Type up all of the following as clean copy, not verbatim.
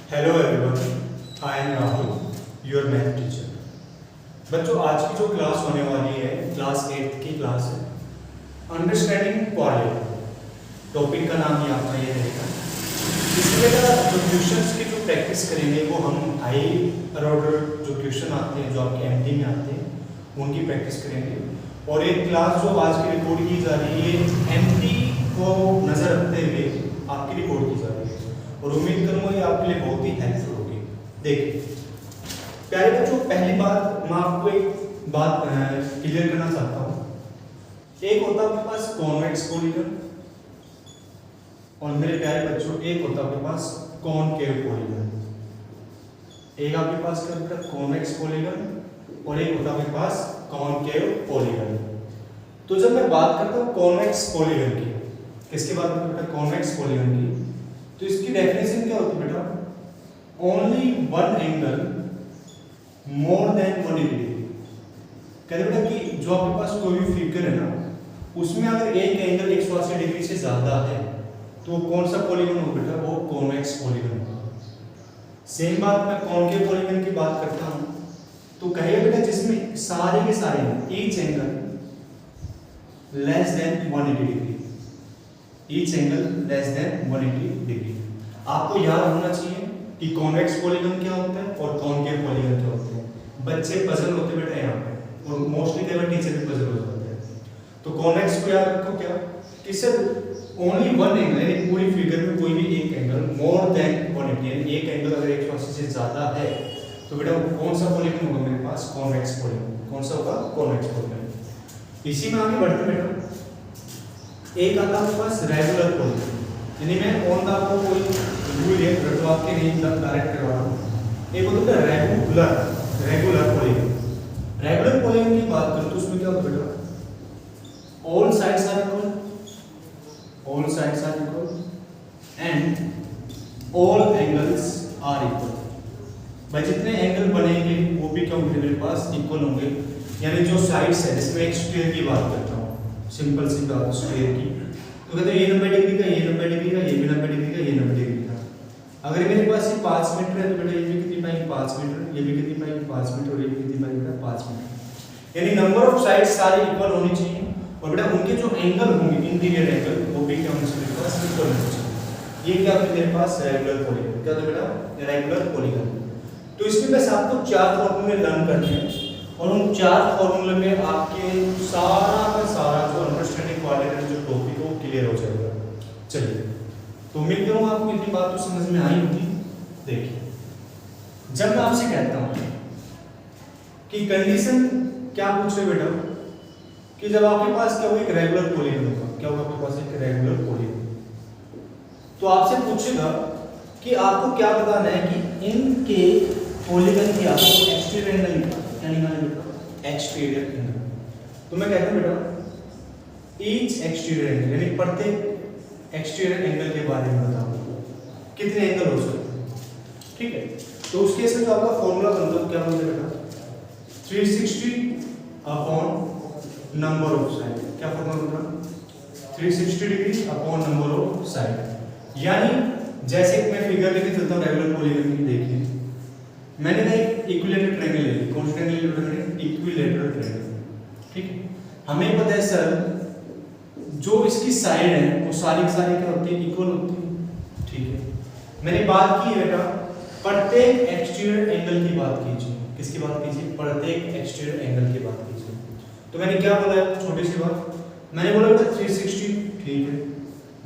Hello everyone, I am Rahul, your math teacher. बच्चों, आज की जो क्लास होने वाली है क्लास 8 की क्लास है अंडरस्टैंडिंग क्वालिटी। टॉपिक का नाम ही आपका ये रहेगा। इसमें जो क्वेश्चंस की जो प्रैक्टिस करेंगे वो हम हाई ऑर्डर जो क्वेश्चन आते हैं जो आपके एमटी में आते हैं उनकी प्रैक्टिस करेंगे। और एक क्लास जो आज की रिकॉर्ड की जा रही है एमटी को नज़र रखते हुए आपकी रिकॉर्ड की जा रही है और उम्मीद करूंगा ये आपके लिए बहुत ही हेल्पफुल होगी। देखिए प्यारे बच्चों, पहली बात मैं आपको एक बात क्लियर करना चाहता हूँ। एक होता है आपके पास कॉन्वेक्स पॉलीगन और मेरे प्यारे बच्चों एक होता है आपके पास कॉनकेव पॉलीगन। एक आपके पास क्या होता है कॉन्वेक्स पॉलीगन और एक होता है आपके पास कॉनकेव पॉलीगन। तो जब मैं बात करता हूँ कॉन्वेक्स पॉलीगन की, किसकी बात करता हूँ कॉन्वेक्स पॉलीगन की, तो इसकी डेफिनेशन क्या होती है बेटा? Only one angle more than 180 degree. कहते बेटा कि जो आपके पास कोई भी फिगर है ना उसमें अगर एक एंगल 180 डिग्री से ज्यादा है तो वो कौन सा पॉलीगन हो बेटा? वो कॉन्वेक्स पॉलीगन होगा। सेम बात मैं कॉनकेव पॉलीगन की बात करता हूं तो कहेगा बेटा जिसमें सारे के सारे each angle less than 180 degree, each angle less than 180 degree. आपको याद होना चाहिए कि कॉन्वेक्स पॉलीगन क्या होता है और कॉनकेव पॉलीगन क्या होते हैं। बच्चे पजल होते बेटा यहाँ पे और मोस्टली कई बार टीचर भी पजल हो जाते हैं। तो कॉन्वेक्स को याद रखो क्या कि सर ओनली वन एंगल यानी पूरी फिगर में कोई भी एक एंगल मोर देन 180 यानी एक एंगल अगर 180 से ज्यादा है तो बेटा कौन सा पॉलीगन होगा मेरे पास? Convex polygon. कौन सा होगा? Convex polygon. इसी में आगे बढ़ते बेटा एक आता है पास रेगुलर पॉलीगन, यानी मैं ऑन द आपको कोई रूल है तो आपके नहीं डायरेक्ट करवा रहा हूं। एक होता है रेगुलर पॉलीगन। रेगुलर पॉलीगन की बात करूं तो उसमें क्या होता है बेटा? All sides are equal, all sides are equal and all angles are equal. भाई जितने एंगल बनेंगे वो भी क्या होंगे मेरे पास? इक्वल होंगे। यानी जो साइड्स है जिसमें एक स्क्वायर की बात करता हूं, सिंपल सी बात स्क्वायर की, तो कहते हैं ये 90 डिग्री का, ये 90 डिग्री का, ये भी 90 डिग्री का, ये 90 डिग्री का। अगर मेरे पास ये 5 मीटर है तो बेटा ये भी कितनी पाएंगे? 5 मीटर, ये भी कितनी पाएंगे? 5 मीटर और ये भी कितनी पाएंगे बेटा? 5 मीटर। यानी नंबर ऑफ साइड्स सारे इक्वल होनी चाहिए और बेटा उनके जो एंगल होंगे इंटीरियर एंगल वो भी क्या होने चाहिए मेरे पास? इक्वल होने चाहिए। ये क्या है मेरे पास? Regular polygon. क्या था बेटा? Regular polygon. तो इसमें बस आपको 4 फॉर्मूले लर्न करने हैं और उन 4 फॉर्मूले में आपके सारा का सारा जो अंडरस्टैंडिंग क्वालिटी जो टॉपिक है वो क्लियर हो जाएगा। चलिए, तो उम्मीद करूंगा आपको इतनी बात तो समझ में आई होगी। देखिए, जब मैं आपसे कहता हूं कि कंडीशन क्या पूछ रहे बेटा कि जब आपके पास क्या हो एक रेगुलर पॉलीगन होगा, क्या होगा आपके पास? एक रेगुलर पॉलीगन। तो आपसे पूछेगा कि आपको क्या बताना है कि इनके पॉलीगन की आपको एक्सटीरियर एंगल क्या निकालना है बेटा? Exterior angle. तो मैं कहता हूं बेटा ईच एक्सटीरियर एंगल यानी प्रत्येक एक्सटीरियर एंगल के बारे में बताओ कितने एंगल हो सकते हैं। ठीक है, तो उसके हिसाब से आपका फॉर्मूला बनता है क्या बनता है बेटा? 360 अपॉन नंबर ऑफ साइड। क्या फॉर्मूला बनता? 360 degree upon number of side. यानी जैसे मैं फिगर लेके चलता हूं रेगुलर पॉलीगन की, देखिए मैंने ना एक इक्विलेटरल ट्रायंगल ले लिया। कौन सा ट्रायंगल ले? Equilateral triangle. ठीक है, हमें पता है सर जो इसकी साइड है वो सारी की सारी क्या होती है? इक्वल होती है। ठीक है, मैंने बात की है बेटा प्रत्येक एक्सटीरियर एंगल की बात कीजिए। किसकी बात कीजिए? प्रत्येक एक्सटीरियर एंगल की बात कीजिए। तो मैंने क्या बोला? छोटी सी बात मैंने बोला बेटा 360। ठीक है,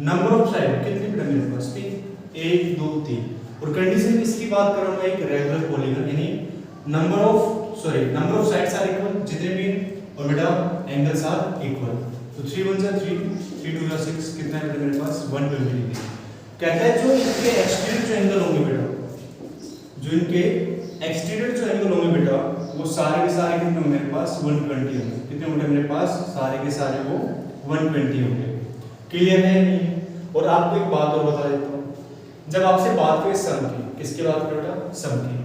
नंबर ऑफ साइड कितनी बेटा मेरे पास? 1 2 3। और कंडीशन किसकी बात कर रहा हूं? एक रेगुलर पॉलीगन यानी number of sides are equal, जितने भी और बेटा एंगल्स आर इक्वल। तो 3 1 जा 3, 3 2 जा 6, कितना है बेटा मेरे पास? 120 डिग्री। कहता है जो इनके एक्सटीरियर जो एंगल होंगे बेटा, जो इनके एक्सटीरियर जो एंगल होंगे बेटा वो सारे के सारे कितने होंगे मेरे पास? 120 होंगे। कितने होंगे मेरे पास? सारे के सारे वो 120 होंगे। क्लियर है नहीं? और आपको एक बात और बता देता हूं, जब आपसे बात करें सम की, किसकी बात करें बेटा? सम की।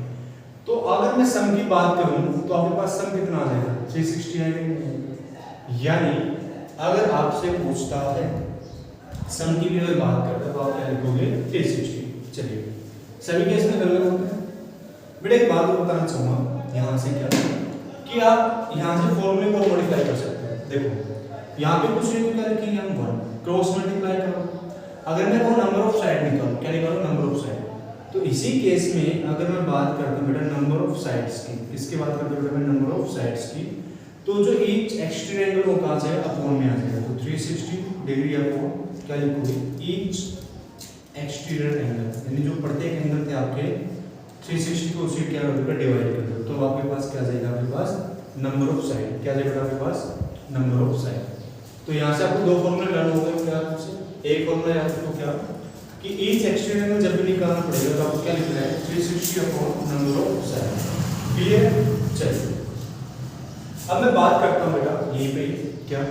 तो अगर मैं सम की बात करूं तो आपके पास सम कितना आ जाएगा? 360 आएगा। यानी अगर आपसे पूछता है सम की भी अगर बात करता है तो आप क्या लिखोगे? 360। चलिए सभी केस में अलग अलग होते हैं। बेटा एक बात बताना चाहूँगा यहाँ से क्या कि आप यहाँ से फॉर्मूले को मॉडिफाई कर सकते हैं। देखो यहाँ पे कुछ नहीं क्या रखेंगे हम 1 क्रॉस मल्टीप्लाई करो। अगर मैं कहूँ नंबर ऑफ साइड निकालो, क्या निकालो? Number of side. तो इसी केस में अगर मैं बात करता हूँ बेटा नंबर ऑफ साइड्स की, किसकी बात करता हूँ बेटा मैं? नंबर ऑफ साइड्स की। तो जो ईच एक्सटीरियर एंगल वो कहाँ जाएगा? अपॉन में आ जाएगा। तो 360 डिग्री आपको क्या लिखोगे? ईच एक्सटीरियर एंगल, यानी जो प्रत्येक एंगल थे आपके 360 को उसी क्या होगा? डिवाइड कर दो। तो आपके पास क्या जाएगा? आपके पास नंबर ऑफ साइड। क्या जाएगा आपके पास? Number of side. तो यहाँ से आपको दो फॉर्मूले लर्न हो गए। क्या आपसे एक फॉर्मूला याद रखो क्या कि ईच एक्सटीरियर एंगल जब भी निकालना पड़ेगा तो आपको क्या लिखना है? 360 upon number of side. Clear? चलिए अब मैं बात करता हूँ बेटा यहीं पे क्या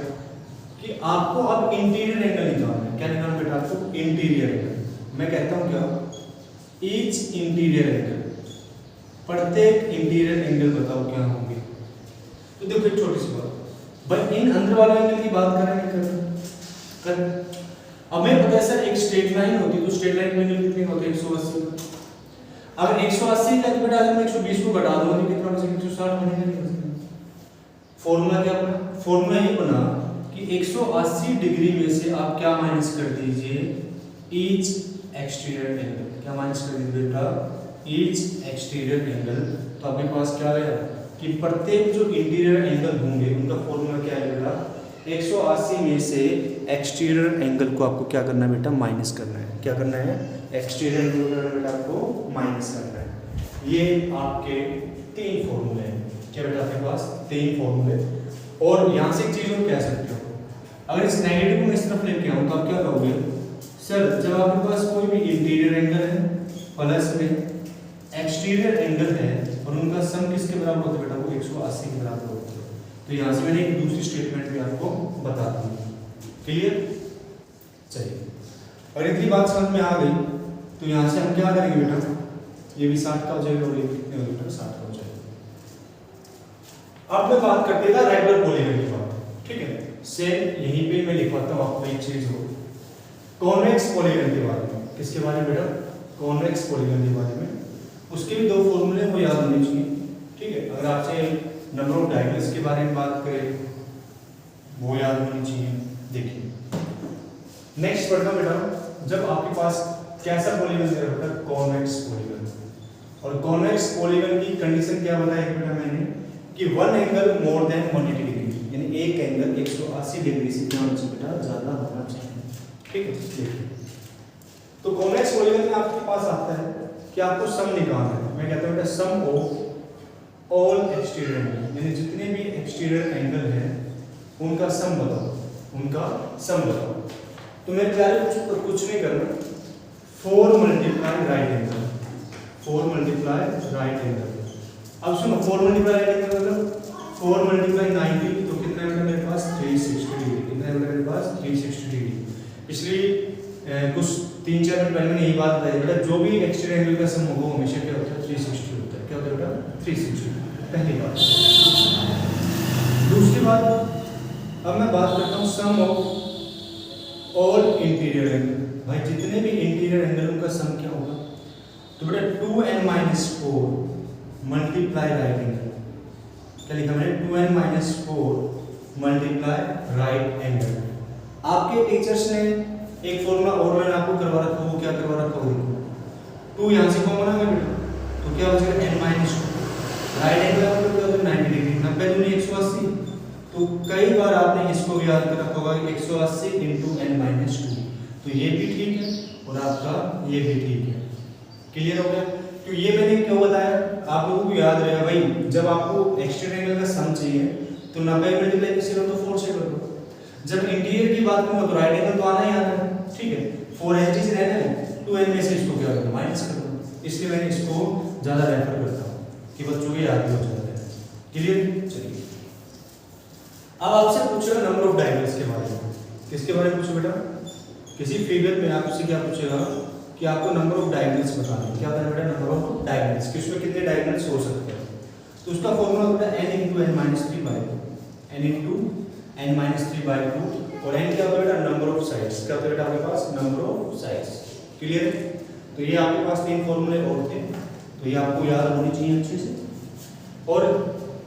कि आपको अब इंटीरियर एंगल निकालना है। क्या निकालना बेटा आपको? Interior angle. मैं कहता हूँ क्या? ईच इंटीरियर एंगल, प्रत्येक इंटीरियर एंगल बताओ क्या होंगे। तो देखो एक छोटी सी बात भाई, इन अंदर वाले एंगल की बात कर रहे हैं कर हमें पता है सर एक स्ट्रेट लाइन होती है तो स्ट्रेट लाइन में एंगल कितने होते हैं? 180। अगर 180 का बेटा अगर मैं 120 को घटा दूंगा तो कितना बचेगा? 160 बनेगा। फॉर्मूला क्या बना? फॉर्मूला ये बना कि 180 डिग्री में से आप क्या माइनस कर दीजिए? Each exterior angle. क्या माइनस कर दीजिए बेटा? Each exterior angle. तो आपके पास क्या आया कि प्रत्येक जो इंटीरियर एंगल होंगे उनका फॉर्मूला क्या है बेटा? 180 में से एक्सटीरियर एंगल को आपको क्या करना है बेटा? माइनस करना है। क्या करना है? एक्सटीरियर एंगल बेटा आपको माइनस करना है। ये आपके 3 फॉर्मूले हैं। क्या बेटा आपके पास 3 फॉर्मूले। और यहाँ से एक चीज और कह सकते हो, अगर इस नेगेटिव को मैं इस तरफ लेके आऊँ तो आप क्या कहोगे? सर जब आपके पास कोई भी इंटीरियर एंगल है प्लस में एक्सटीरियर एंगल है और उनका सम किसके बराबर होता है बेटा? वो 180 के बराबर होता है। तो यहाँ से मैंने एक दूसरी स्टेटमेंट भी आपको बता दी। क्लियर? चलिए और इतनी बात समझ में आ गई तो यहाँ से हम क्या करेंगे बेटा? ये भी 60 का हो जाएगा और ये कितने हो बेटा? 60 का हो जाएगा। अब मैं बात करते हैं रेगुलर पॉलीगन की बात। ठीक है, सेम यहीं पे मैं लिखवाता हूँ आपको एक चीज हो कॉन्वेक्स पॉलीगन के बारे में। किसके बारे में बेटा? कॉन्वेक्स पॉलीगन के बारे में। उसके भी 2 फॉर्मूले वो याद होने चाहिए। ठीक है, अगर आपसे नंबर ऑफ डायगोनल्स के बारे में बात करें वो याद होनी चाहिए। देखिए नेक्स्ट पढ़ना बेटा, जब आपके पास कैसा पॉलीगन है बेटा? Convex polygon. और कॉन्वेक्स पॉलीगन की कंडीशन क्या बताई बेटा मैंने कि one angle more than 180 degree, यानी एक एंगल 180 डिग्री से क्या होना चाहिए बेटा? ज्यादा होना चाहिए। ठीक है, देखिए तो कॉन्वेक्स पॉलीगन में आपके पास आता है कि आपको सम निकालना है। मैं कहता हूं बेटा सम ऑफ ऑल एक्सटीरियर एंगल, यानी जितने भी एक्सटीरियर एंगल हैं उनका सम बताओ, उनका सम बताओ। तो मेरे प्यारे कुछ नहीं करना, 4 multiply right angle, 4 multiply right angle. अब सुनो 4 मल्टीप्लाई राइट एंगल मतलब 4 मल्टीप्लाई 90 तो कितना है मेरे पास? 360 डिग्री। कितना है मेरे पास? 360 डिग्री। पिछली कुछ 3-4 मिनट पहले मैंने यही बात बताई बेटा, जो भी एक्सटीरियर एंगल का सम होगा हमेशा क्या होता है? 360 होता है। क्या होता है बेटा? 360। पहली बात। दूसरी बात, अब मैं बात करता हूँ सम ऑफ ऑल इंटीरियर एंगल। भाई जितने भी इंटीरियर एंगल उनका सम क्या होगा? तो बेटा 2n-4 मल्टीप्लाई राइट एंगल। क्या लिखा मैंने? 2n-4 multiply right angle. आपके टीचर्स ने एक फॉर्मूला और मैंने आपको करवा रखा, वो क्या करवा रखा होगा? 2 यहाँ से कॉमन आ गया बेटा, तो क्या हो जाएगा? n-2 राइट एंगल मतलब क्या होता है? 90 डिग्री। 90 दूनी 180। तो कई बार आपने इसको भी याद कर रखा होगा 180 × n-2। तो ये भी ठीक है और आपका ये भी ठीक है। क्लियर हो गया? तो ये मैंने क्यों बताया आप लोगों को याद रहेगा भाई, जब आपको एक्सटीरियर एंगल का सम चाहिए तो 90 मल्टीप्लाई किसी तो 4 से कर दो। जब इंटीरियर की बात करूँ तो राइट एंगल तो आना ही आना है। ठीक है, 4 एच से रहना है, 2n में से इसको क्या करना? माइनस कर दो। इसलिए मैंने इसको ज़्यादा रेफर करता हूँ कि बच्चों को याद भी हो जाता है। क्लियर? चलिए अब आपसे पूछेगा नंबर ऑफ डायगोनल्स के बारे में। किसके बारे में पूछो बेटा? किसी फिगर में आपसे क्या पूछेगा कि आपको नंबर ऑफ डायगोनल्स बताना है। क्या बताना बेटा? नंबर ऑफ डायगोनल्स, कि उसमें कितने डायगोनल्स हो सकते हैं। तो उसका फॉर्मूला होता है n × n-3/2, n × n-3/2। और n क्या होता है बेटा? Number of sides. क्या होता है बेटा आपके पास? Number of sides. क्लियर? तो ये आपके पास 3 फॉर्मूले और थे, तो ये आपको याद होनी चाहिए अच्छे से। और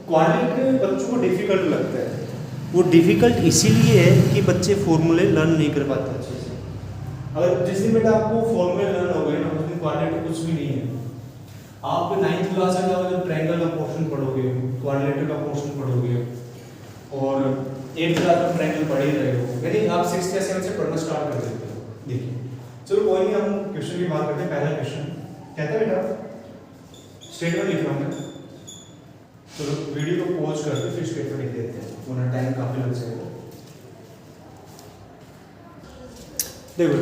क्वाड्रेटिक बच्चों को डिफिकल्ट लगता है, वो डिफिकल्ट इसीलिए है कि बच्चे फॉर्मूले लर्न नहीं कर पाते अच्छे से। अगर जिस दिन बेटा आपको फॉर्मूले लर्न हो गए ना, उस दिन क्वाड्रेटिक कुछ भी नहीं है। आप 9th क्लास में जाओगे जब ट्रायंगल का पोर्शन पढ़ोगे, क्वाड्रेटिक का पोर्शन पढ़ोगे, और 8th क्लास में ट्रायंगल पढ़ ही रहे हो, यानी आप 6th या 7th से पढ़ना स्टार्ट कर देते हो। देखिए चलो कोई नहीं, हम क्वेश्चन की बात करते हैं। पहला क्वेश्चन कहता है बेटा स्टेटमेंट लिख रहा हूं मैं, चलो वीडियो को पॉज करके फिर स्टेटमेंट लिख देते हैं, वरना टाइम काफी लग जाएगा। देखो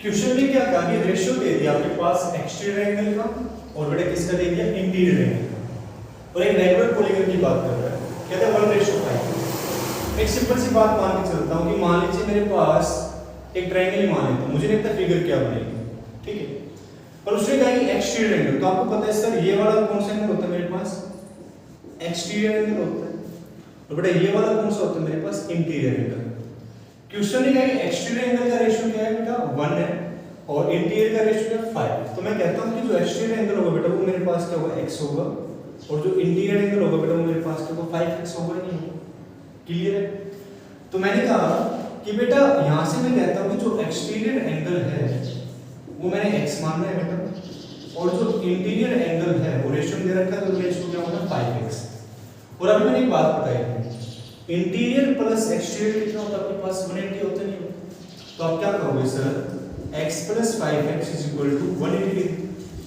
क्वेश्चन में क्या कहा कि रेशियो दे दिया आपके पास एक्सटीरियर एंगल का, और बेटा किसका दे दिया, इंटीरियर एंगल का, और एक रेगुलर पॉलीगन की बात कर रहा है, कहता है 1:5। एक सिंपल सी बात मान के चलता हूं कि मान लीजिए मेरे पास एक ट्रायंगल ही मान लेता हूं, मुझे नहीं पता फिगर क्या बनेगी, ठीक है, पर उसने कहा कि एक्सटीरियर एंगल, तो आपको पता है सर ये वाला कौन सा एंगल होता है मेरे पास, एक्सटीरियर एंगल होता है, और बेटा ये वाला कौन सा होता है मेरे पास, इंटीरियर एंगल। क्वेश्चन ने कहा कि एक्सटीरियर एंगल का रेशियो क्या है बेटा, 1 है, और इंटीरियर का रेशियो है 5। तो मैं कहता हूं कि जो एक्सटीरियर एंगल होगा बेटा वो मेरे पास क्या होगा, x होगा, और जो इंटीरियर एंगल होगा बेटा वो मेरे पास क्या होगा, 5x होगा, नहीं होगा। क्लियर है? तो मैंने कहा कि बेटा यहां से मैं कहता हूं कि जो एक्सटीरियर एंगल है वो मैंने x मानना है बेटा, और जो इंटीरियर एंगल है वो रेशियो दे रखा है, तो रेशियो क्या होगा, 5x। और अभी मैंने एक बात बताई है, इंटीरियर प्लस एक्सटीरियर कितना होता है आपके पास, 180 होता नहीं होता, तो आप क्या करोगे सर, x + 5x = 180 डिग्री,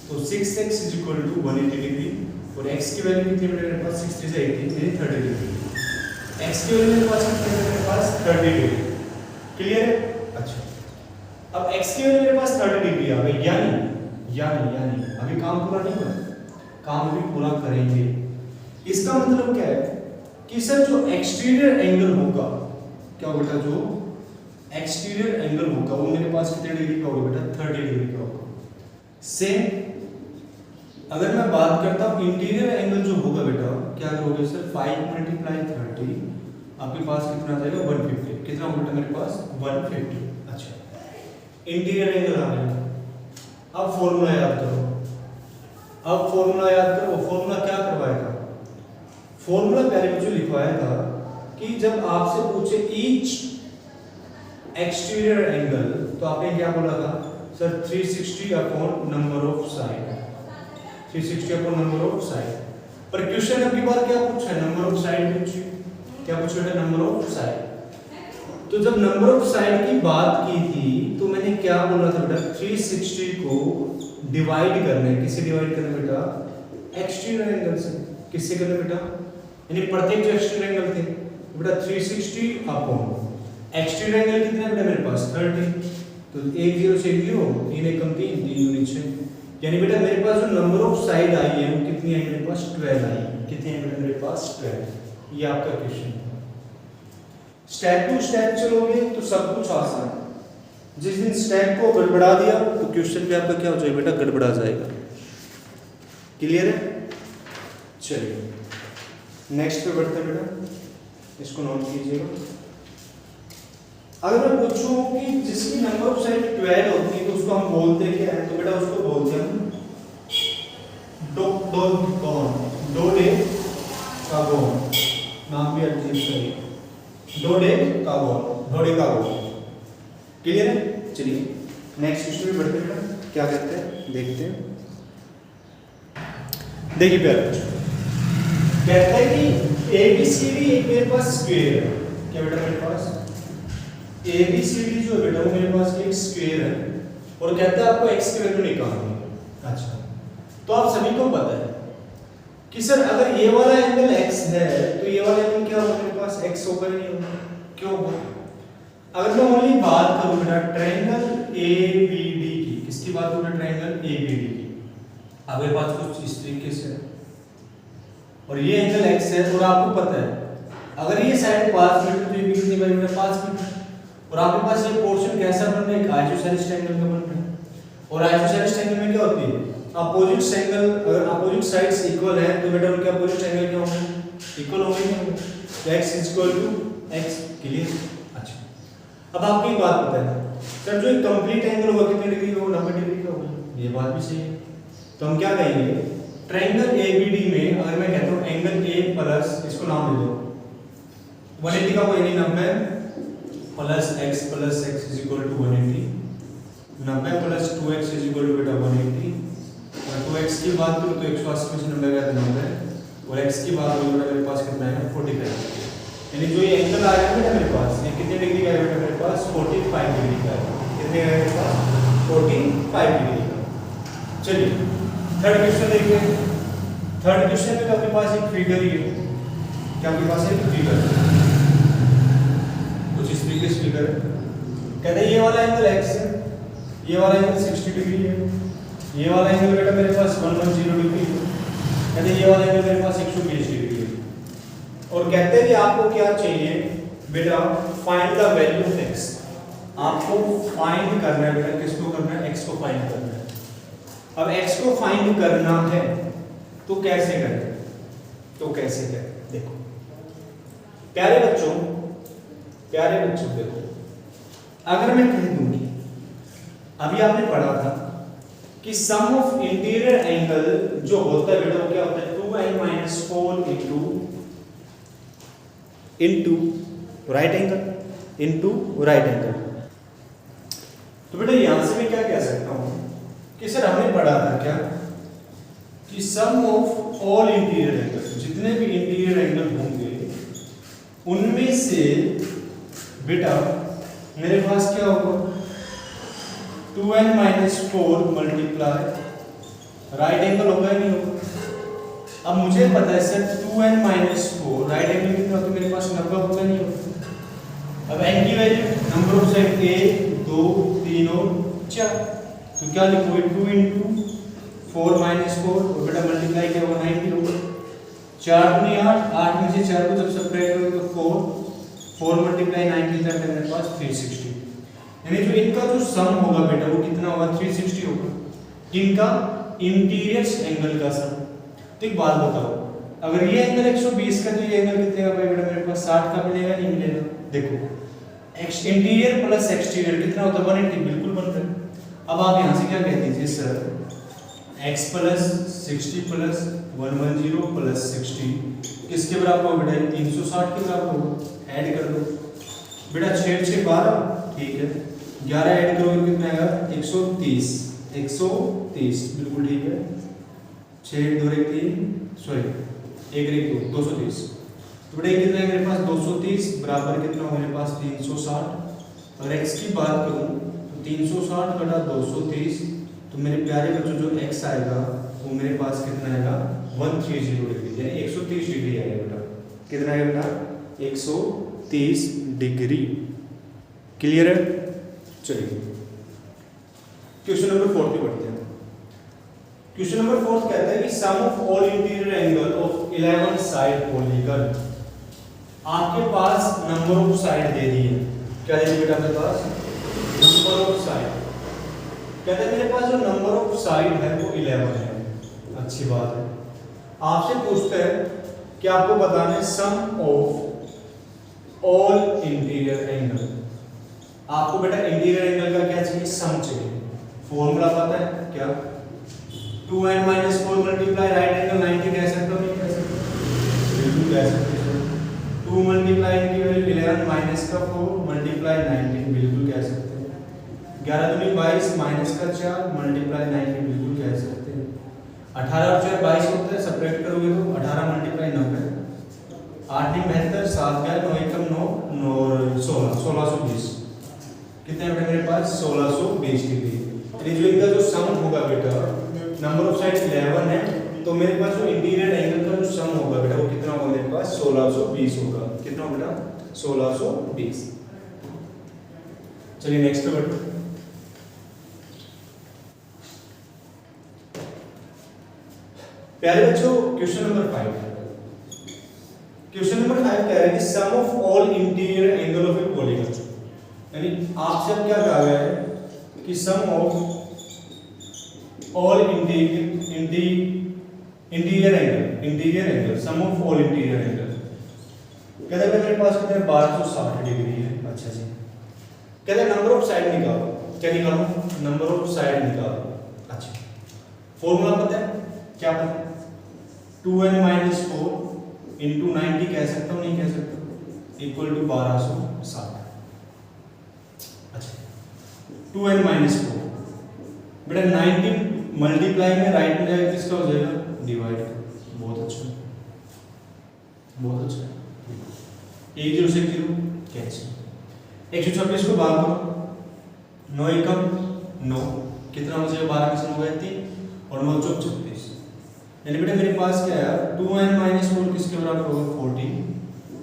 तो 6x = 180 डिग्री, और x की वैल्यू कितनी है मेरे पास, 6 3 18 यानी 30 डिग्री, x की वैल्यू मेरे पास कितनी है, मेरे पास 30 डिग्री। क्लियर है? अच्छा अब x की वैल्यू मेरे पास 30 डिग्री आ गई, यानी अभी काम पूरा नहीं हुआ, काम अभी पूरा करेंगे। इसका मतलब क्या है कि सर जो एक्सटीरियर एंगल होगा, क्या होगा बेटा, जो एक्सटीरियर एंगल होगा वो मेरे पास कितने डिग्री का होगा बेटा, 30 डिग्री का होगा। सेम अगर मैं बात करता हूं इंटीरियर एंगल जो होगा बेटा, क्या करोगे सर, 5 × 30 आपके पास कितना आ जाएगा, 150। कितना होगा बेटा मेरे पास, 150। अच्छा इंटीरियर एंगल आ गया। अब फॉर्मूला याद करो, फॉर्मूला क्या करवाएगा, फॉर्मूला पहले मुझे लिखवाया था कि जब आपसे पूछे ईच एक्सटीरियर एंगल, तो आपने क्या बोला था sir, 360 upon number of side, 360 upon number of side. पर क्वेश्चन अगली बार क्या पूछा है, नंबर ऑफ साइड पूछी, क्या पूछा है, नंबर ऑफ साइड। तो जब नंबर ऑफ साइड की बात की थी तो मैंने क्या बोला था बेटा, 360 को डिवाइड करना है, किससे डिवाइड करना बेटा, एक्सटीरियर एंगल से। किससे करना बेटा, यानी प्रत्येक जो एक्सटीरियर एंगल थे बेटा 360 अपॉन एक्सटीरियर एंगल कितना है बेटा मेरे पास, 30। तो 1 0 से 0, 3 1 3 3 दूनी 6, यानी बेटा मेरे पास जो नंबर ऑफ साइड आई है वो कितनी आई मेरे पास, 12 आई। कितनी आई बेटा मेरे पास, 12। ये आपका क्वेश्चन है। स्टेप टू स्टेप चलोगे तो सब कुछ आसान है। जिस दिन स्टेप को गड़बड़ा दिया तो क्वेश्चन पे आपका क्या हो जाएगा बेटा, गड़बड़ा जाएगा। क्लियर है? चलिए नेक्स्ट पे बढ़ते हैं बेटा, इसको नोट कीजिएगा। अगर मैं पूछूं कि जिसकी नंबर ऑफ साइड 12 होती है तो उसको हम बोलते क्या है, तो बेटा उसको बोलते हैं डोडेकागोन। नाम भी अजीब सा है, डोडेकागोन। क्लियर है? चलिए नेक्स्ट क्वेश्चन में बढ़ते हैं, क्या कहते हैं देखते हैं। देखिए प्यारे बच्चों, कहता है कि ABCD एक मेरे पास स्क्वायर है। क्या बेटा मेरे पास ABCD जो बेटा वो मेरे पास एक स्क्वायर है, और कहता है आपको x की वैल्यू निकालनी है। अच्छा तो आप सभी को पता है कि सर अगर ये वाला एंगल x है तो ये वाला एंगल क्या होगा मेरे पास, x होगा नहीं होगा, क्यों होगा। अगर मैं ओनली बात करूं बेटा ट्रायंगल ABD की, किसकी बात करूं, ट्रायंगल ABD की, अब मेरे पास कुछ इस तरीके से है और ये एंगल x है, और आपको पता है अगर ये साइड 5 मीटर तो ये भी कितनी बनेगी, 5 मीटर, और आपके पास ये पोर्शन कैसा बन रहा है, एक आइसोसेलेस ट्रायंगल का बन रहा है। और आइसोसेलेस ट्रायंगल में क्या होती है, अपोजिट एंगल, अगर अपोजिट साइड्स इक्वल है तो बेटा उनके अपोजिट एंगल क्या होंगे, इक्वल होंगे, x = x। क्लियर? अच्छा अब आपको एक बात पता है सर, जो कंप्लीट एंगल होगा कितने डिग्री का होगा, 90 बात भी सही है। तो हम क्या कहेंगे, ट्रायंगल ABD में अगर मैं कहता हूँ एंगल A प्लस, इसको नाम दे दो 180 का कोई नहीं, 90 plus x is equal to 180, 90 plus 2x is equal to बेटा 180, और 2x की बात करूँ तो 180 में से 90 गया तो 90, और x की बात करूँ बेटा मेरे पास कितना है 45, यानी जो ये एंगल आ रहा है बेटा मेरे पास, ये कितने डिग्री का है बेटा मेरे पास 45 डिग्री का है। कितने का है मेरे पास 45 डिग्री का। चलिए थर्ड क्वेश्चन देखिए। थर्ड क्वेश्चन में तो आपके पास एक फिगर ही है, क्या आपके पास एक फिगर कुछ इस तरीके से फिगर है। कहते हैं ये वाला एंगल x है, ये वाला एंगल 60 डिग्री है, ये वाला एंगल बेटा मेरे पास 110 डिग्री है, कहते हैं ये वाला एंगल मेरे पास 120 डिग्री है। और कहते हैं कि आपको क्या चाहिए बेटा, find the value of x। आपको फाइंड करना है बेटा, किसको करना है, x को फाइंड करना है। अब x को फाइंड करना है तो कैसे करें, देखो प्यारे बच्चों देखो, अगर मैं कह दूंगी, अभी आपने पढ़ा था कि सम ऑफ इंटीरियर एंगल जो होता है बेटा वो क्या होता है 2n-4 इनटू राइट एंगल। तो बेटा यहां से मैं क्या कह सकता हूं कि सर हमने पढ़ा था क्या कि sum of all interior angle, जितने भी इंटीरियर एंगल होंगे उनमें से बेटा मेरे पास क्या होगा 2n-4 मल्टीप्लाई राइट एंगल होगा या नहीं होगा। अब मुझे पता है सर 2n-4 राइट एंगल कितना होगा, मेरे पास 90 होगा नहीं होगा। अब n की वैल्यू नंबर ऑफ साइड 1 2 3 और 4, तो क्या लिखोगे 2 × 4 - 4 और बेटा मल्टीप्लाई क्या होगा 90 होगा। 4 दूनी 8, 8 में से 4 को जब सब्ट्रैक्ट करोगे तो 4 मल्टीप्लाई 90 तक मेरे पास 360, यानी जो इनका जो सम होगा बेटा वो कितना होगा 360 होगा। इनका इंटीरियर एंगल का सम। तो एक बात बताओ, अगर ये एंगल 120 का तो ये एंगल कितने का बेटा मेरे पास 60 का मिलेगा नहीं मिलेगा। देखो इंटीरियर प्लस एक्सटीरियर कितना होता है 180, बिल्कुल बन रहा है। अब आप यहां से क्या कह दीजिए sir x plus 60 plus 110 plus 60 किसके बराबर होगा बेटा 360 के बराबर होगा। ऐड कर दो बेटा 6 6 12, ठीक है 11 ऐड करोगे कितना आएगा 130 बिल्कुल ठीक है। 6 2 3 सॉरी 1 2 230, तो बेटा कितना है मेरे पास 230 बराबर कितना होगा मेरे पास 360। अगर x की बात करूं तो 360 बटा 230, तो मेरे प्यारे बच्चों जो x आएगा वो मेरे पास कितना आएगा 130 डिग्री, यानी 130 डिग्री आएगा बेटा। कितना आएगा बेटा 130 डिग्री। क्लियर है। चलिए क्वेश्चन नंबर 4 पे बढ़ते हैं। क्वेश्चन नंबर 4 कहता है कि sum of all interior angle of 11 side polygon. आपके पास नंबर ऑफ साइड दे दी है, क्या दे दी बेटा मेरे पास नंबर ऑफ साइड। कहते हैं मेरे पास जो नंबर ऑफ साइड है वो 11 है। अच्छी बात है। आपसे पूछते हैं कि आपको बताना है सम ऑफ ऑल इंटीरियर एंगल। आपको बेटा इंटीरियर एंगल का क्या चाहिए सम चाहिए। फॉर्मूला पता है क्या 2n-4 मल्टीप्लाई राइट एंगल 90 कह सकते हो नहीं कह सकते, बिल्कुल कह सकते हो। 2 मल्टीप्लाई की वैल्यू 11 माइनस का 4 मल्टीप्लाई 19 बिल्कुल कह सकते हैं। 11 दूनी 22 माइनस का 4 मल्टीप्लाई 19 बिल्कुल कह सकते हैं। 18 और 4 22 होता है, सब्ट्रैक्ट करोगे तो 18 मल्टीप्लाई 90, 8 × 72 7 9 1 9 9 16 1620 कितने बेटा मेरे पास 1620 डिग्री। यानी जो इनका जो सम होगा बेटा नंबर ऑफ साइड 11 है, तो मेरे पास जो इंटीरियर एंगल का जो सम होगा बेटा वो कितना होगा मेरे पास 1620 होगा। कितना बेटा 1620। चलिए नेक्स्ट पे बढ़ते हैं। प्यारे बच्चों क्वेश्चन नंबर 5 कह रहा है कि sum of all interior angle of a polygon. यानी आपसे अब क्या कहा गया है कि sum of all interior angle sum of all interior angle. कहते हैं मेरे पास कितने 1260 डिग्री है। अच्छा जी। कहते हैं नंबर ऑफ साइड निकालो। क्या निकालो नंबर ऑफ साइड निकालो। अच्छा फॉर्मूला पता है, क्या पता है? 2n माइनस 4 इंटू 90 कह सकता हूँ, नहीं कह सकता, इक्वल टू 1260। अच्छा 2n माइनस 4 बेटा 90 मल्टीप्लाई में राइट में जाएगा, किसका हो जाएगा? डिवाइड। बहुत अच्छा, बहुत अच्छा। 1 0 से 0 कैंसिल। 126 को भाग करो, 9 एकम 9, कितना हो जाएगा? 12 में से 9 गए 3 और 9 चौक 36। यानी बेटा मेरे पास क्या है? 2n माइनस 4 किसके बराबर होगा? 14।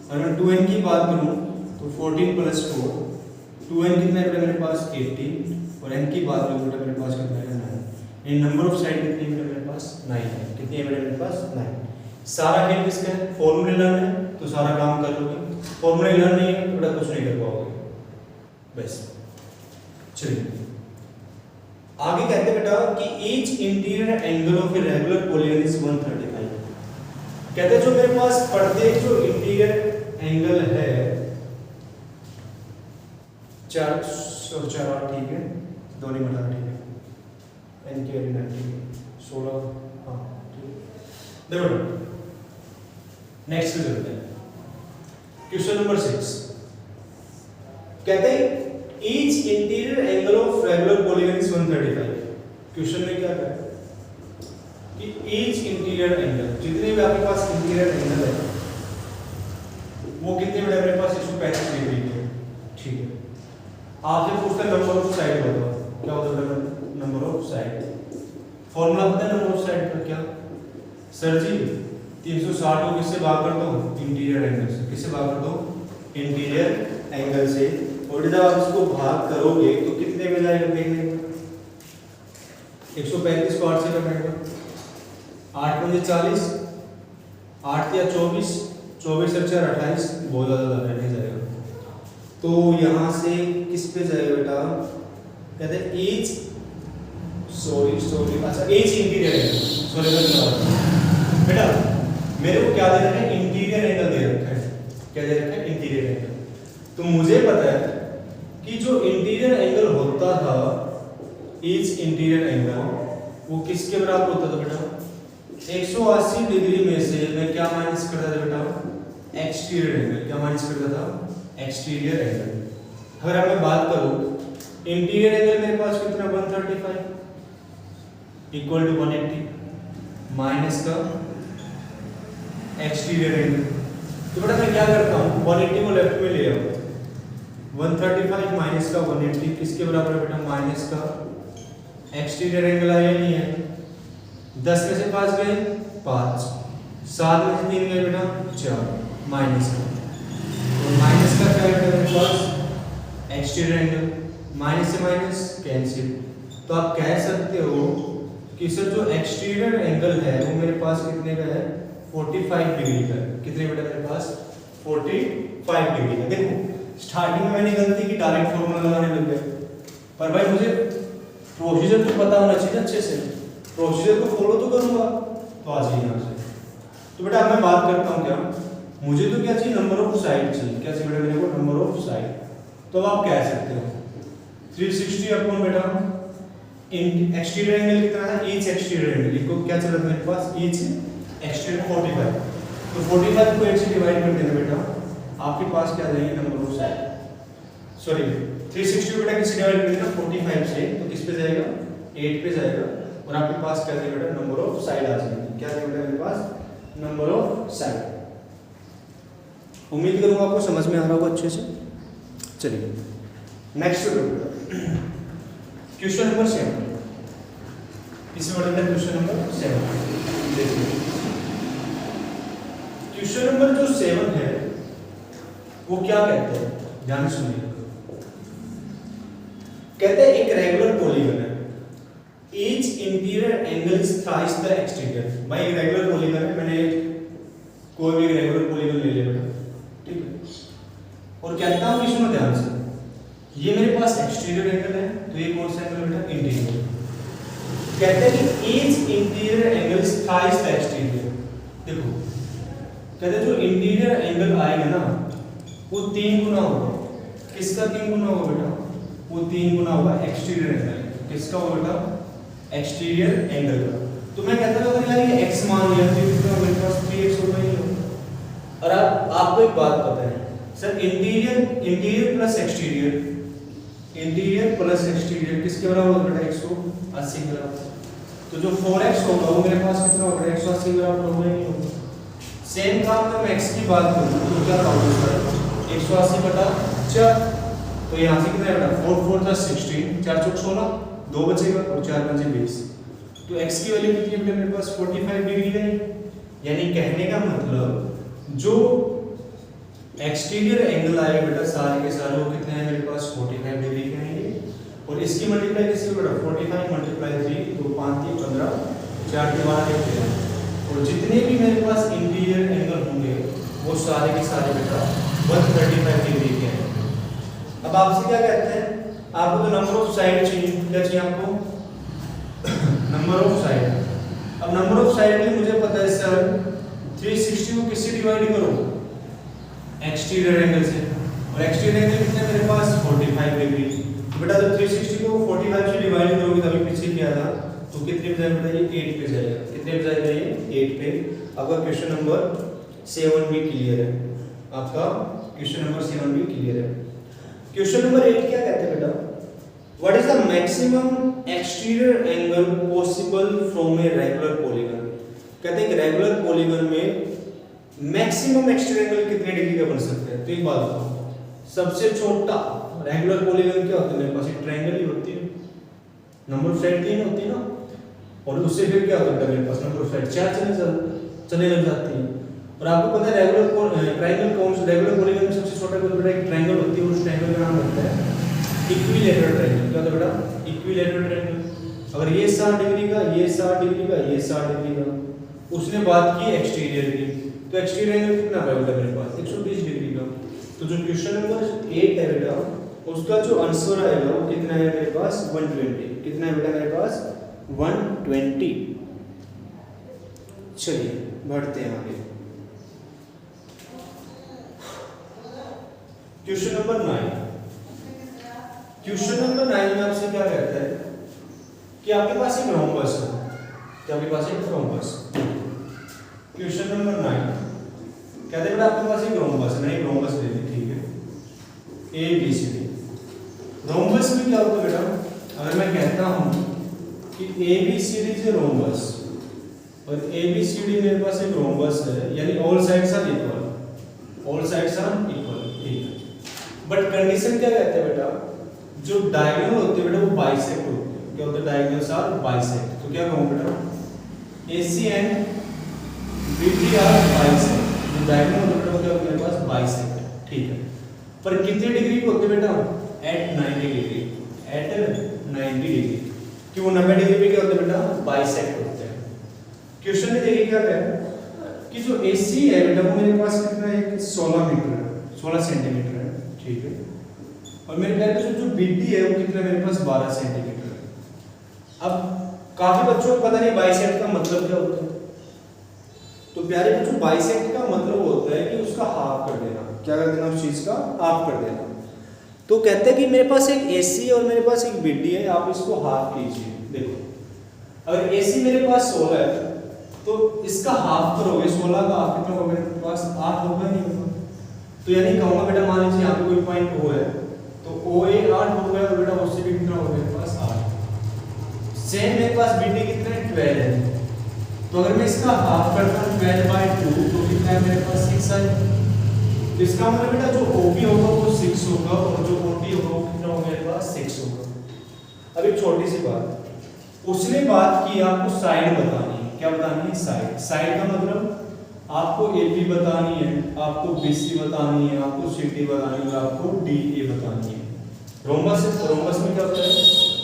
और मैं 2n की बात करूं तो 14 प्लस 4, 2n कितना है बेटा मेरे पास? 18 और n की बात करूं बेटा मेरे पास कितना है? 9। इन नंबर ऑफ साइड कितनी है बेटा मेरे पास? 9 है। कितनी है बेटा मेरे पास? 9। सारा खेल किसका है? फॉर्मूले लर्न है तो सारा काम कर लोगे, फॉर्मूले लर्न नहीं है तो बेटा कुछ नहीं कर पाओगे बस। चलिए आगे कहते हैं बेटा कि each interior angle of a regular polygon is 135। कहते हैं जो मेरे पास प्रत्येक जो इंटीरियर एंगल है 4 ठीक है, दोनों मिला ठीक है, एन की वैल्यू 90 16 हाँ ठीक है। देखो नेक्स्ट पे चलते हैं, क्वेश्चन नंबर 6 कहते हैं each interior angle of regular polygon is 135। Question में क्या है कि ईच इंटीरियर एंगल, जितने भी आपके पास इंटीरियर एंगल है वो कितने बड़े मेरे पास 135 डिग्री के, ठीक है। आपसे पूछता है नंबर ऑफ साइड बताओ, क्या होता है नंबर ऑफ साइड? फॉर्मूला पता है नंबर ऑफ साइड का क्या? सर जी 360 को किससे भाग कर दो? इंटीरियर एंगल से। किससे भाग कर दो? इंटीरियर एंगल से। और जब आप इसको भाग करोगे तो कितने में जाएगा? देखने 135 को 8 से कटेगा, 8 पंजे 40, 8 या 24, 24 और 4 28, बहुत ज्यादा नहीं जाएगा। तो यहाँ से किस पे जाएगा बेटा? कहते हैं ईच अच्छा ईच इंटीरियर एंगल, सॉरी बेटा मेरे को क्या दे रखा है? इंटीरियर एंगल दे रखा है। क्या दे रखा है? Interior angle. तो मुझे पता है कि जो इंटीरियर एंगल होता था ईच इंटीरियर एंगल वो किसके बराबर होता था बेटा? 180 डिग्री में से मैं क्या माइनस करता था बेटा? Exterior angle. क्या माइनस करता था? Exterior angle. अगर अब मैं बात करूं इंटीरियर एंगल मेरे पास कितना? 135 इक्वल टू 180 माइनस का एक्सटीरियर एंगल। तो बेटा मैं क्या करता हूं? 180 को लेफ्ट में ले आऊं, 135 माइनस का 180 किसके बराबर है बेटा? माइनस का एक्सटीरियर एंगल आया नहीं है। 10 में से 5 गए 5, 7 में से 3 गए बेटा 4, माइनस का। तो माइनस का क्या है बेटा मेरे पास? Exterior angle. माइनस से माइनस कैंसिल। तो आप कह सकते हो कि सर जो एक्सटीरियर एंगल है वो मेरे पास कितने का है? 45 डिग्री का। कितने बेटा मेरे पास? 45 डिग्री का। देखो स्टार्टिंग में मैंने गलती की, डायरेक्ट फॉर्मूला लगाने लग गए, पर भाई मुझे प्रोसीजर तो पता होना चाहिए अच्छे से, प्रोसीजर को फॉलो तो करूंगा। तो आ जाइए यहाँ से। तो बेटा अब मैं बात करता हूँ क्या, मुझे तो क्या चाहिए? नंबर ऑफ साइड चाहिए। क्या चाहिए बेटा मेरे को? Number of side. तो अब आप कह सकते हो 360 अपॉन बेटा एक्सटीरियर एंगल कितना है? ईच एक्सटीरियर एंगल इनको क्या चल रहा है मेरे पास? Each exterior 45। तो 45 को 8 से डिवाइड कर देना बेटा, आपके पास क्या आ जाएगी? Number of side. सॉरी 360 बेटा किससे डिवाइड कर देना? 45 से। तो किस पे जाएगा? 8 पे जाएगा। और आपके पास क्या जाएगा बेटा? नंबर ऑफ साइड आ जाएगी। क्या जाएगा बेटा मेरे पास? Number of side. उम्मीद करूंगा आपको समझ में आ रहा होगा अच्छे से। चलिए नेक्स्ट क्वेश्चन नंबर 7। इसमें बढ़ते हैं क्वेश्चन नंबर 7। देखिए क्वेश्चन नंबर जो 7 है वो क्या कहते हैं? ध्यान सुनिए। कहते हैं एक रेगुलर पॉलीगन है, each interior angle is thrice the exterior. भाई एक रेगुलर पॉलीगन है, मैंने कोई भी रेगुलर पॉलीगन ले लिया बेटा, ठीक है। और कहता हूं कि सुनो ध्यान से, ये मेरे पास एक्सटीरियर एंगल है, तो ये कौन सा एंगल बेटा? इंटीरियर। कहते हैं कि each interior angle is thrice the exterior. देखो कहते हैं जो इंटीरियर एंगल आएगा ना वो 3 गुना होगा। किसका 3 गुना होगा बेटा? वो 3 गुना होगा एक्सटीरियर एंगल। किसका होगा बेटा? एक्सटीरियर एंगल का। तो मैं कहता हूँ अगर यार ये x मान लिया तो कितना मेरे पास 3x होगा ही होगा। और आपको एक बात पता है sir, interior plus exterior, interior plus exterior किसके बराबर होगा बेटा? 180 के बराबर। तो जो 4x होगा वो मेरे पास कितना होगा? 180 के बराबर होगा ही नहीं होगा। सेम काम में मैं x की बात करूँ तो क्या होगा सर? 180 बटा 4। तो यहाँ से कितना है बेटा? 4 4 + 16, 4 चौक 16, 2 बचेगा और 4 5 20। तो x की वैल्यू कितनी है मेरे पास? 45 डिग्री है। यानी कहने का मतलब जो एक्सटीरियर एंगल आएगा बेटा सारे के सारे वो कितने हैं मेरे पास? 45 डिग्री के आएंगे। और इसकी मल्टीप्लाई किससे बेटा? 45 × 3 तो 5 3 15, 4 के 12 देखते हैं। और जितने भी मेरे पास इंटीरियर एंगल होंगे वो सारे के सारे बेटा 135 डिग्री के हैं। अब आपसे क्या कहते हैं? आपको तो नंबर ऑफ साइड चाहिए। क्या चाहिए आपको? Number of side. अब नंबर ऑफ साइड के लिए मुझे पता है सर 360 को किससे डिवाइड करो? एक्सटीरियर एंगल से। और एक्सटीरियर एंगल कितना है मेरे पास? 45 डिग्री। तो बेटा जब 360 को 45 से डिवाइड करोगे तभी पीछे क्या था? तो कितने पे जाएगा बेटा? ये 8 पे जाएगा। कितने पे जाएगा? ये 8 पे। आपका क्वेश्चन नंबर 7 भी क्लियर है। आपका क्वेश्चन नंबर 7 भी क्लियर है। क्वेश्चन नंबर 8 क्या कहते हैं बेटा? What is the maximum exterior angle possible from a regular polygon? कहते हैं कि रेगुलर पॉलीगन में मैक्सिमम एक्सटीरियर एंगल कितने डिग्री का बन सकता है? तो एक बात बताओ, सबसे छोटा रेगुलर पॉलीगन क्या होता है? मेरे पास एक ट्रायंगल ही होती है, नंबर ऑफ साइड 3 होती है ना। और उससे फिर क्या होता है मेरे पास? नंबर ऑफ साइड 4 चलने लग जाती है। और आपको पता है रेगुलर ट्रायंगल कौन सा? रेगुलर पॉलीगन में सबसे छोटा कौन बेटा? एक ट्रायंगल होती है, उस ट्रायंगल का नाम होता है इक्विलैटरल ट्रायंगल। क्या होता है बेटा? Equilateral triangle. अगर ये 60 डिग्री का, ये 60 डिग्री का, ये 60 डिग्री का, उसने बात की एक्सटीरियर की, तो एक्सटीरियर एंगल कितना बेटा मेरे पास? 120 डिग्री का। तो जो क्वेश्चन नंबर 8 है बेटा उसका जो आंसर आएगा वो कितना है मेरे पास? 120। कितना है बेटा मेरे पास? 120। चलिए बढ़ते हैं आगे। Question number 9। क्वेश्चन नंबर 9 में आपसे क्या कहता है कि आपके पास एक रोम्बस है। क्या आपके पास एक रोम्बस? क्वेश्चन नंबर 9 कहते हैं बेटा आपके पास एक रोम्बस है। नहीं रोम्बस ले ली, ठीक है। A B C D. Rhombus में क्या होता है बेटा? अगर मैं कहता हूं कि A B C D is rhombus और ए बी सी डी मेरे पास एक रोम्बस है, यानी all sides are equal, all sides are equal, ठीक है। बट कंडीशन क्या कहते हैं बेटा? जो डायगोनल होते हैं बेटा वो बाइसेक्ट होते हैं। क्या होता है? Diagonals are bisect. तो क्या कहूं बेटा? AC and BD are bisect. जो डायगोनल होते हैं बेटा मेरे पास बाइसेक्ट, ठीक है। पर कितने डिग्री के होते हैं बेटा? At 90 degree, at 90 degree. क्यों 90 डिग्री पे क्या होते हैं बेटा? बाइसेक्ट होते हैं। क्वेश्चन में देखिए क्या है कि जो AC है बेटा वो मेरे पास कितना है? 16 मीटर है, 16 सेंटीमीटर है, ठीक है। और मेरे प्यारे जो BD है वो कितना मेरे पास? 12 सेंटीमीटर है। अब काफी बच्चों को पता नहीं बाइसेक्ट का मतलब क्या होता है। तो प्यारे बच्चों बाइसेक्ट का मतलब होता है कि उसका हाफ कर देना। क्या कर देना? उस चीज का हाफ कर देना। तो कहते हैं कि मेरे पास एक AC और मेरे पास एक BD है, आप इसको हाफ कीजिए। देखो अगर AC मेरे पास 16 है तो इसका हाफ करोगे, 16 का हाफ कितना होगा मेरे पास? 8 होगा नहीं होगा? तो यानी कहूंगा बेटा मान लीजिए यहाँ पे कोई पॉइंट O है तो OA 8 हो गया और बेटा उससे भी कितना होगा मेरे पास? 8। सेम मेरे पास BD कितना है? 12 है। तो अगर मैं इसका हाफ करता हूँ 12/2 तो कितना है मेरे पास? 6 है। तो इसका मतलब बेटा जो OB होगा वो 6 होगा और जो OD होगा वो कितना होगा मेरे पास? 6 होगा। अब एक छोटी सी बात, उसने बात की आपको साइड बतानी है। क्या बतानी है? साइड। साइड का मतलब आपको AB बतानी है, आपको BC बतानी है, आपको CD बतानी है और आपको DA बतानी है। रोम्बस में क्या होता है?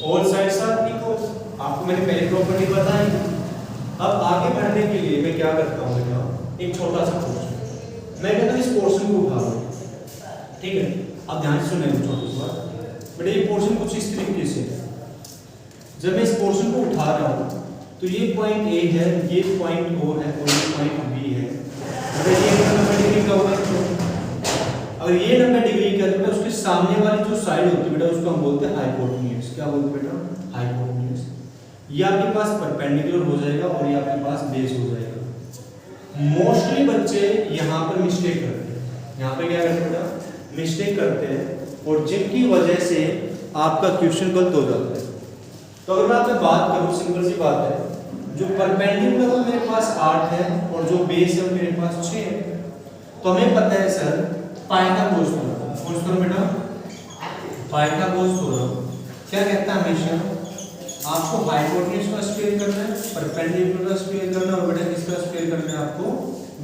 All sides are equal. आपको मैंने पहले प्रॉपर्टी बताई। अब आगे बढ़ने के लिए मैं क्या करता हूँ बेटा? एक छोटा सा पोर्शन मैं कहता हूँ इस पोर्शन को उठा लो, ठीक है। आप ध्यान से सुने छोटी सी बात बेटा। ये पोर्शन कुछ इस तरीके से है। जब मैं इस पोर्शन को उठा रहा हूँ तो ये पॉइंट A है, ये पॉइंट O है और ये पॉइंट B है। अगर ये 90 डिग्री का होगा तो अगर ये 90 डिग्री का है तो उसके सामने वाली जो साइड होती है बेटा उसको हम बोलते हैं हाइपोटेन्यूज। क्या बोलते हैं बेटा? हाइपोटेन्यूज। ये आपके पास परपेंडिकुलर हो जाएगा और ये आपके पास बेस हो जाएगा। मोस्टली बच्चे यहाँ पर मिस्टेक करते हैं, यहाँ पे क्या करते हैं बेटा, मिस्टेक करते हैं और जिनकी वजह से आपका क्वेश्चन गलत हो जाता है। तो अगर मैं आपसे बात करूँ, सिंपल सी बात है, जो परपेंडिकुलर मेरे पास 8 है और जो बेस है मेरे पास 6 है, तो हमें पता है सर पाइथागोरस थ्योरम बेटा, पाइथागोरस थ्योरम क्या कहता है, हमेशा आपको हाइपोटेन्यूज का स्क्वायर करना है, परपेंडिकुलर का स्क्वायर करना है और बेटा किसका स्क्वायर करना है, आपको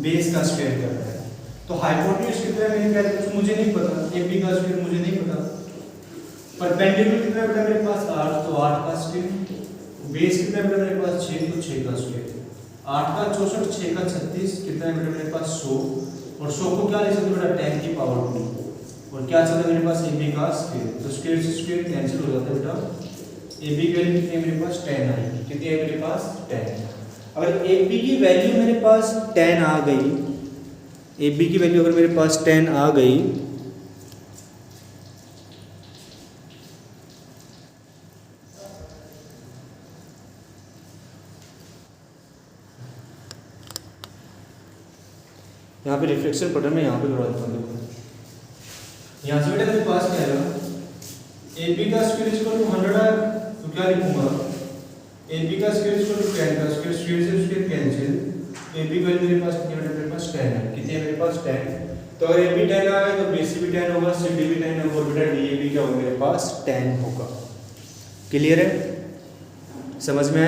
बेस का स्क्वायर करना है। तो हाइपोटेन्यूज कितना है मेरे पास मुझे नहीं पता, एबी का स्क्वायर मुझे नहीं पता, परपेंडिकुलर कितना है बेटा मेरे पास 8, तो 8 का स्क्वायर, बेस कितना है बेटा मेरे पास 6, तो 6 का स्क्वायर, 8 का 64, 6 का 36, कितना है बेटा मेरे पास 100, और 100 को क्या लिख सकते बेटा 10 की पावर 2, और क्या चलता है मेरे पास एबी का स्क्वायर, तो स्क्वायर से स्क्वायर कैंसिल हो जाता है बेटा। एबी की वैल्यू कितनी है मेरे पास 10 आई, कितनी है मेरे पास 10। अगर एबी की वैल्यू मेरे पास 10 आ गई, एबी की वैल्यू अगर मेरे पास 10 आ गई, यहाँ पे रिफ्लेक्शन पैटर्न में यहाँ पे लगा देता हूँ, यहाँ से बेटा मेरे पास क्या आएगा, AB का स्क्वायर इक्वल टू 100 है, तो क्या लिखूंगा, AB का स्क्वायर इक्वल टू 10 का स्क्वायर, स्क्वायर से स्क्वायर कैंसिल, AB का मेरे पास कितनी है, मेरे पास 10 है, कितनी है मेरे पास 10, तो अगर AB 10 आ गया तो BC भी 10 होगा, CD भी 10 होगा, और बेटा DA भी क्या होगा मेरे पास 10 होगा। क्लियर है, समझ में आया?